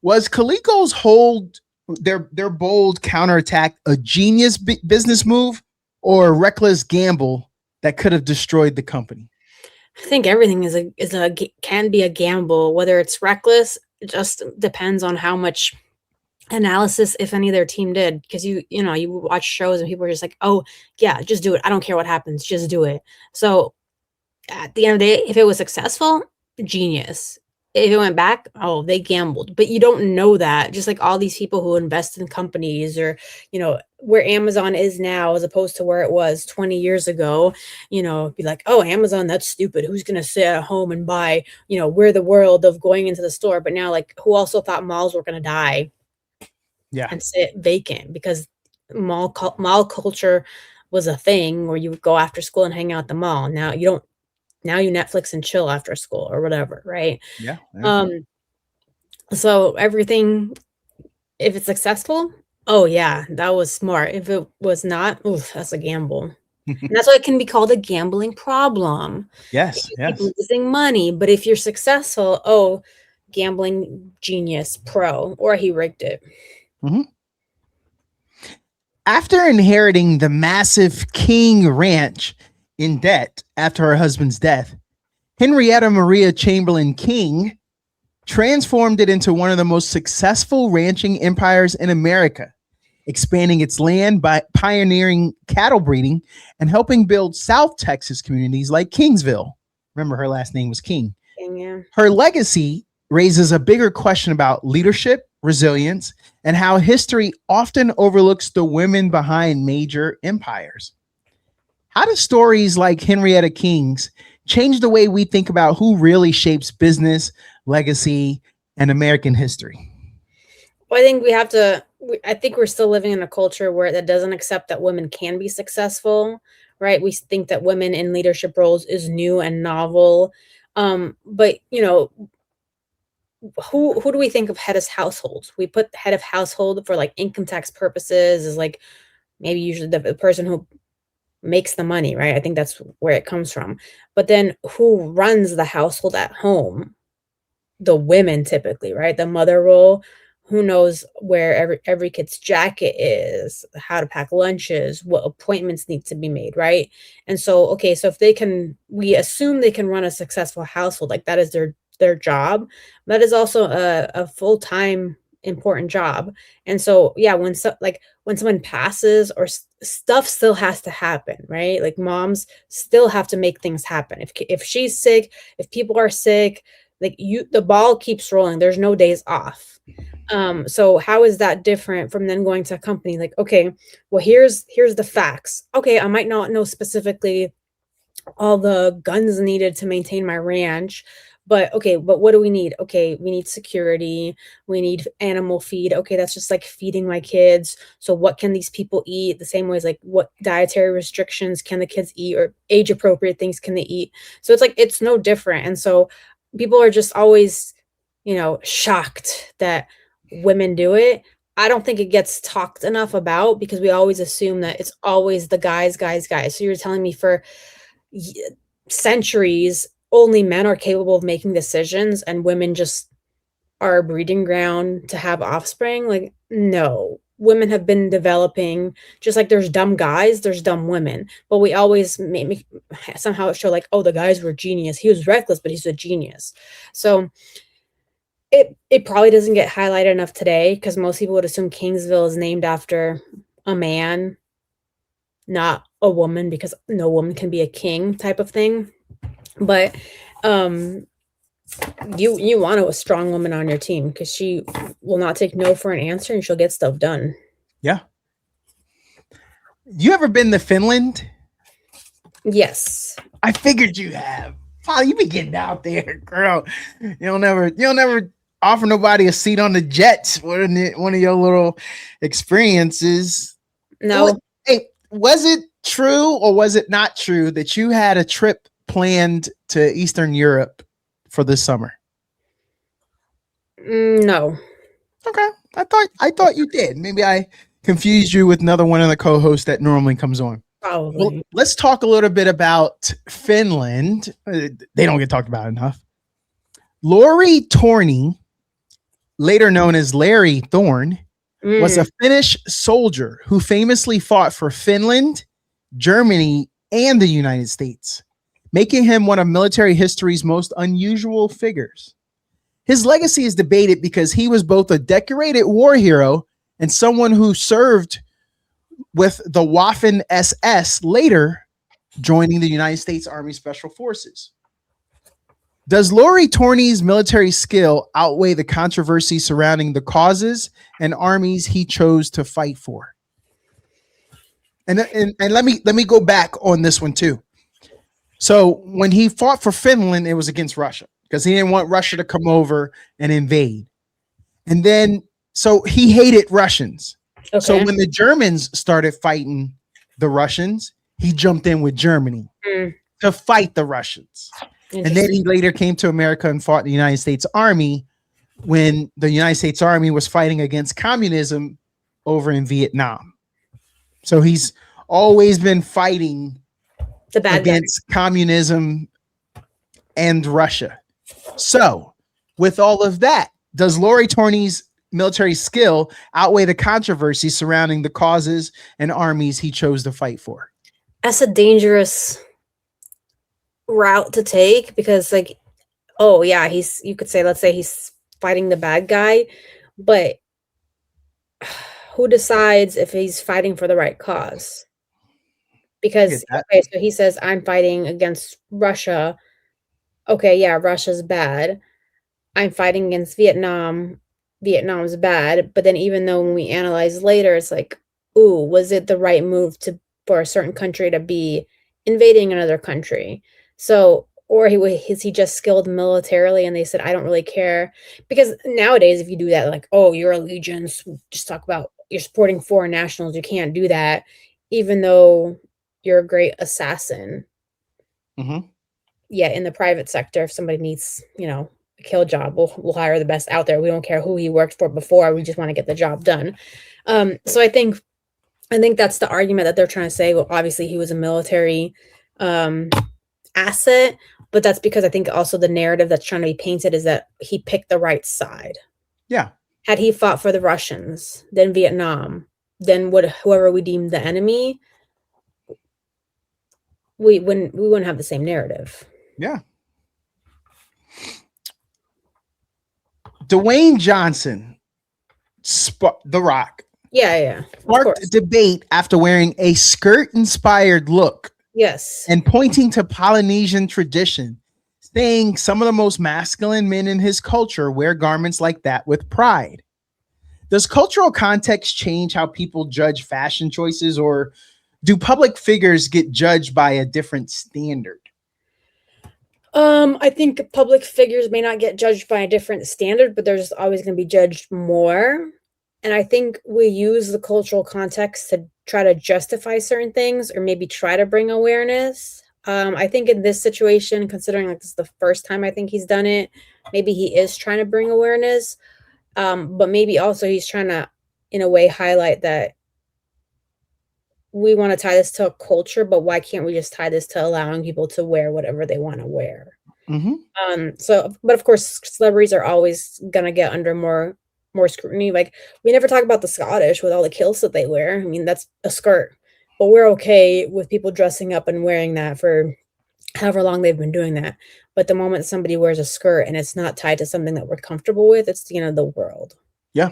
Was Coleco's their bold counterattack a genius business move or a reckless gamble that could have destroyed the company? I think everything can be a gamble, whether it's reckless. It just depends on how much analysis, if any, their team did. Because you watch shows and people are just like, oh yeah, just do it. I don't care what happens, just do it. So at the end of the day, if it was successful, genius. If it went back, oh, they gambled. But you don't know that. Just like all these people who invest in companies or, where Amazon is now as opposed to where it was 20 years ago, be like, oh, Amazon, that's stupid. Who's going to sit at home and buy, we're the world of going into the store. But now, like, who also thought malls were going to die Yeah. and sit vacant because mall culture was a thing where you would go after school and hang out at the mall. Now you don't. Now you Netflix and chill after school or whatever, right? Yeah. So everything, if it's successful, oh yeah, that was smart. If it was not, oof, that's a gamble. And that's why it can be called a gambling problem. Yes. You keep Yes. losing money, but if you're successful, oh, gambling genius pro, or he rigged it. Mm-hmm. After inheriting the massive King Ranch in debt after her husband's death, Henrietta Maria Chamberlain King transformed it into one of the most successful ranching empires in America, expanding its land by pioneering cattle breeding and helping build South Texas communities like Kingsville. Remember, her last name was King. Yeah. Her legacy raises a bigger question about leadership, resilience, and how history often overlooks the women behind major empires. How do stories like Henrietta King's change the way we think about who really shapes business, legacy, and American history? Well, I think we have to. I think we're still living in a culture where that doesn't accept that women can be successful, right? We think that women in leadership roles is new and novel. But who do we think of head of household? We put head of household for like income tax purposes is like maybe usually the person who makes the money, right? I think that's where it comes from. But then who runs the household at home? The women typically, right? The mother role. Who knows where every kid's jacket is, how to pack lunches, what appointments need to be made, right? And so, okay, so if we assume they can run a successful household, like that is their job. That is also a full-time important job. And so, yeah, when someone passes or stuff still has to happen, right? Like moms still have to make things happen. If she's sick, if people are sick, like the ball keeps rolling. There's no days off. So how is that different from then going to a company like, okay, well, here's the facts. Okay, I might not know specifically all the guns needed to maintain my ranch. But okay, but what do we need? Okay, we need security, we need animal feed. Okay, that's just like feeding my kids. So what can these people eat? The same way as like what dietary restrictions can the kids eat or age appropriate things can they eat? So it's like it's no different. And so people are just always, shocked that women do it. I don't think it gets talked enough about because we always assume that it's always the guys, guys, guys. So you're telling me for centuries, only men are capable of making decisions and women just are a breeding ground to have offspring? Like, no. Women have been developing, just like there's dumb guys, there's dumb women. But we always make somehow show like, oh, the guys were genius. He was reckless, but he's a genius. So it probably doesn't get highlighted enough today because most people would assume Kingsville is named after a man, not a woman, because no woman can be a king type of thing. But you want a strong woman on your team because she will not take no for an answer and she'll get stuff done. Yeah. You ever been to Finland? Yes. I figured you have. Polly, you be getting out there, girl. You'll never offer nobody a seat on the jets. One of your little experiences. No. Hey, was it true or was it not true that you had a trip planned to Eastern Europe for this summer? No. Okay. I thought you did. Maybe I confused you with another one of the co-hosts that normally comes on. Probably. Well, let's talk a little bit about Finland. They don't get talked about enough. Lori Torney, later known as Larry Thorne, was a Finnish soldier who famously fought for Finland, Germany, and the United States, making him one of military history's most unusual figures. His legacy is debated because he was both a decorated war hero and someone who served with the Waffen SS, later joining the United States Army Special Forces. Does Lori Torney's military skill outweigh the controversy surrounding the causes and armies he chose to fight for? And let me go back on this one too. So when he fought for Finland, it was against Russia because he didn't want Russia to come over and invade. And then, so he hated Russians. Okay. So when the Germans started fighting the Russians, he jumped in with Germany to fight the Russians. And then he later came to America and fought the United States Army when the United States Army was fighting against communism over in Vietnam. So he's always been fighting against communism and Russia. So with all of that, does Lori Torney's military skill outweigh the controversy surrounding the causes and armies he chose to fight for? That's a dangerous route to take because, like, oh yeah, you could say, let's say he's fighting the bad guy, but who decides if he's fighting for the right cause? Because okay, so he says I'm fighting against Russia. Okay, yeah, Russia's bad. I'm fighting against Vietnam. Vietnam's bad. But then even though when we analyze later, it's like, ooh, was it the right move for a certain country to be invading another country? So, or is he just skilled militarily and they said, I don't really care? Because nowadays, if you do that, like, oh, your allegiance, just talk about you're supporting foreign nationals. You can't do that, even though you're a great assassin. Mm-hmm. Yeah, in the private sector, if somebody needs, a kill job, we'll hire the best out there. We don't care who he worked for before. We just want to get the job done. So I think that's the argument that they're trying to say. Well, obviously he was a military asset, but that's because I think also the narrative that's trying to be painted is that he picked the right side. Yeah. Had he fought for the Russians, then Vietnam, then whoever we deemed the enemy, we wouldn't have the same narrative. Yeah. Dwayne Johnson, The Rock. Yeah. Sparked debate after wearing a skirt-inspired look. Yes. And pointing to Polynesian tradition, saying some of the most masculine men in his culture wear garments like that with pride. Does cultural context change how people judge fashion choices, or do public figures get judged by a different standard? I think public figures may not get judged by a different standard, but they're just always going to be judged more. And I think we use the cultural context to try to justify certain things or maybe try to bring awareness. I think in this situation, considering like this is the first time I think he's done it, maybe he is trying to bring awareness. But maybe also he's trying to, in a way, highlight that we want to tie this to a culture, but why can't we just tie this to allowing people to wear whatever they want to wear? Mm-hmm. But of course, celebrities are always gonna get under more scrutiny. Like we never talk about the Scottish with all the kilts that they wear. I mean, that's a skirt, but we're okay with people dressing up and wearing that for however long they've been doing that. But the moment somebody wears a skirt and it's not tied to something that we're comfortable with, it's the end of the world. Yeah.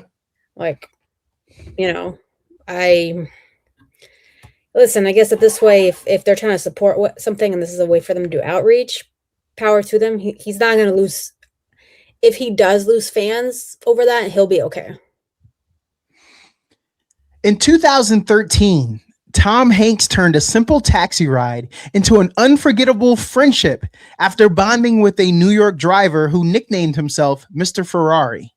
Like, I listen, I guess that this way, if they're trying to support something and this is a way for them to do outreach, power to them. He's not going to lose. If he does lose fans over that, he'll be okay. In 2013, Tom Hanks turned a simple taxi ride into an unforgettable friendship after bonding with a New York driver who nicknamed himself Mr. Ferrari.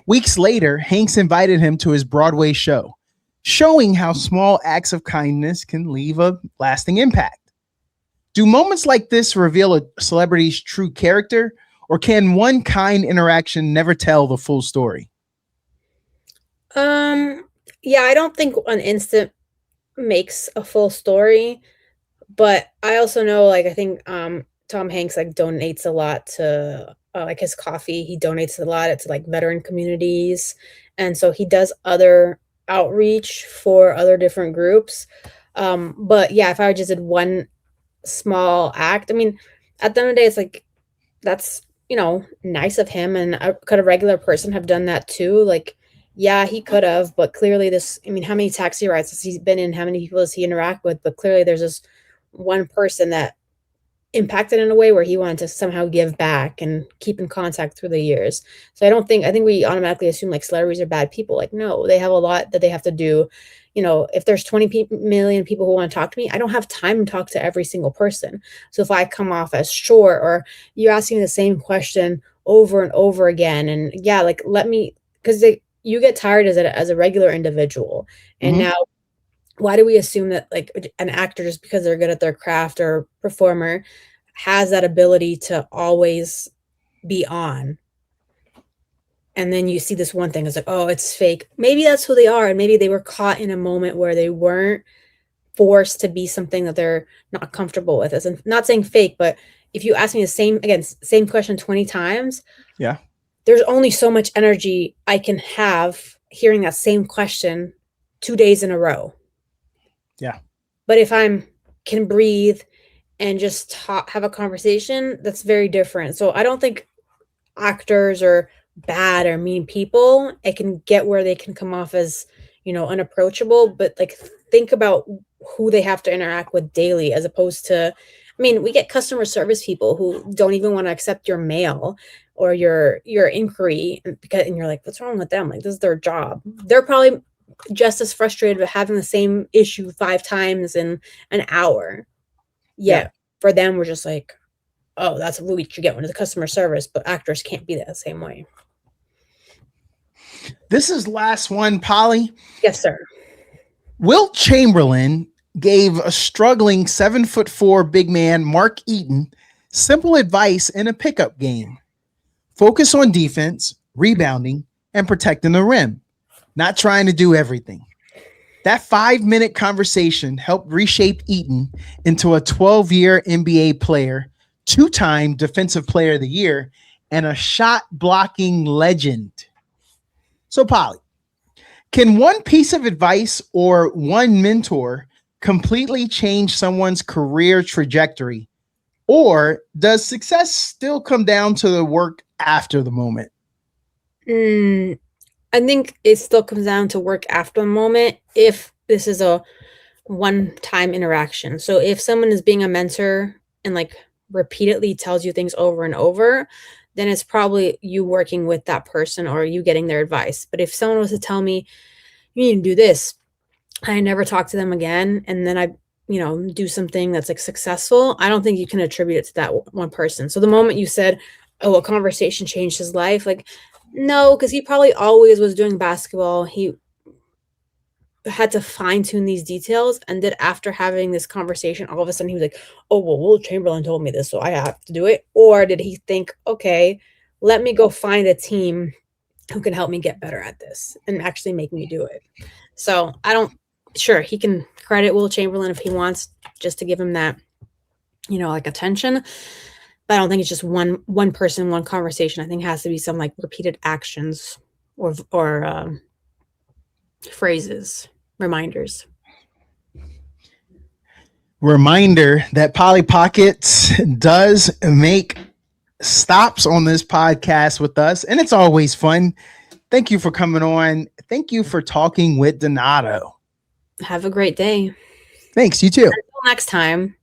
Weeks later, Hanks invited him to his Broadway show, showing how small acts of kindness can leave a lasting impact. Do moments like this reveal a celebrity's true character, or can one kind interaction never tell the full story? Yeah, I don't think an instant makes a full story, but I also know, like, I think Tom Hanks like donates a lot to like his coffee. He donates a lot to like veteran communities, and so he does other outreach for other different groups. But yeah, if I just did one small act, I mean, at the end of the day, it's like that's nice of him, and could a regular person have done that too? Like, yeah, he could have, but clearly this, I mean, how many taxi rides has he been in? How many people does he interact with? But clearly there's this one person that impacted in a way where he wanted to somehow give back and keep in contact through the years. So I think we automatically assume like celebrities are bad people. Like, no, they have a lot that they have to do. If there's 20 million people who want to talk to me, I don't have time to talk to every single person. So if I come off as short, or you're asking the same question over and over again, and yeah, like because you get tired as a regular individual. And now, why do we assume that like an actor, just because they're good at their craft or performer, has that ability to always be on? And then you see this one thing, it's like, oh, it's fake. Maybe that's who they are, and maybe they were caught in a moment where they weren't forced to be something that they're not comfortable with. As in, not saying fake, but if you ask me the same question 20 times, yeah, there's only so much energy I can have hearing that same question 2 days in a row. Yeah. But if can breathe and just have a conversation, that's very different. So I don't think actors are bad or mean people. I can get where they can come off as, unapproachable, but like think about who they have to interact with daily, as opposed to, I mean, we get customer service people who don't even want to accept your mail or your inquiry, and you're like, what's wrong with them? Like, this is their job. They're probably just as frustrated with having the same issue 5 times in an hour. Yeah. For them, we're just like, oh, that's what you get when it's customer service, but actors can't be that same way. This is last one, Polly. Yes, sir. Wilt Chamberlain gave a struggling 7'4" big man, Mark Eaton, simple advice in a pickup game. Focus on defense, rebounding, and protecting the rim, not trying to do everything. That 5-minute conversation helped reshape Eaton into a 12-year NBA player, 2-time Defensive Player of the Year, and a shot blocking legend. So, Polly, can one piece of advice or one mentor completely change someone's career trajectory? Or does success still come down to the work after the moment? I think it still comes down to work after the moment if this is a one-time interaction. So if someone is being a mentor and like repeatedly tells you things over and over, then it's probably you working with that person or you getting their advice. But if someone was to tell me, you need to do this, I never talk to them again, and then I, do something that's like successful, I don't think you can attribute it to that one person. So the moment you said, oh, a conversation changed his life, like, no, because he probably always was doing basketball. He had to fine tune these details, and then after having this conversation, all of a sudden he was like, "Oh, well, Will Chamberlain told me this, so I have to do it." Or did he think, "Okay, let me go find a team who can help me get better at this and actually make me do it?" So I don't. Sure, he can credit Will Chamberlain if he wants, just to give him that, like attention. But I don't think it's just one person, one conversation. I think it has to be some like repeated actions or phrases, reminders. Reminder that Polly Pockets does make stops on this podcast with us, and it's always fun. Thank you for coming on. Thank you for talking with Donato. Have a great day. Thanks, you too. Until next time.